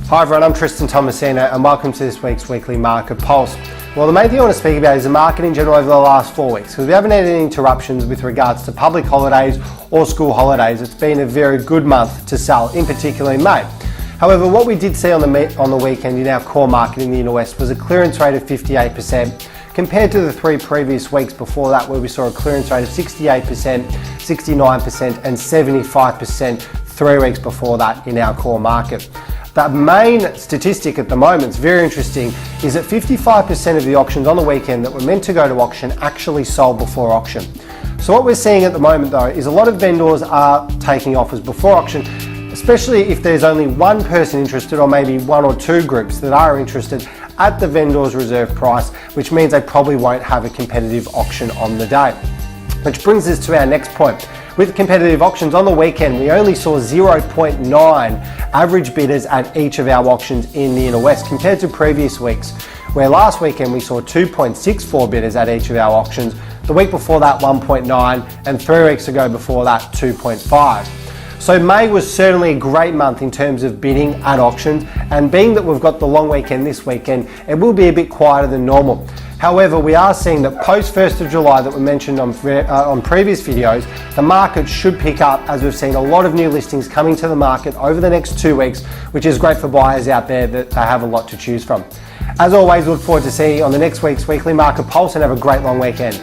Hi everyone, I'm Tristan Tomasino and welcome to this week's weekly market pulse. Well, the main thing I want to speak about is the market in general over the last 4 weeks, because we haven't had any interruptions with regards to public holidays or school holidays. It's been a very good month to sell, in particular in May. However, what we did see on the weekend in our core market in the Inner West was a clearance rate of 58%, compared to the 3 previous weeks before that, where we saw a clearance rate of 68%, 69% and 75% 3 weeks before that in our core market. The main statistic at the moment is very interesting, is that 55% of the auctions on the weekend that were meant to go to auction actually sold before auction. So what we're seeing at the moment though is a lot of vendors are taking offers before auction, especially if there's only one person interested or maybe 1 or 2 groups that are interested at the vendor's reserve price, which means they probably won't have a competitive auction on the day. Which brings us to our next point. With competitive auctions on the weekend, we only saw 0.9 average bidders at each of our auctions in the Inner West, compared to previous weeks, where last weekend we saw 2.64 bidders at each of our auctions, the week before that 1.9, and 3 weeks ago before that 2.5. So May was certainly a great month in terms of bidding at auctions, and being that we've got the long weekend this weekend, it will be a bit quieter than normal. However, we are seeing that post 1st of July that we mentioned on previous videos, the market should pick up, as we've seen a lot of new listings coming to the market over the next 2 weeks, which is great for buyers out there that they have a lot to choose from. As always, look forward to seeing you on the next week's weekly market pulse, and have a great long weekend.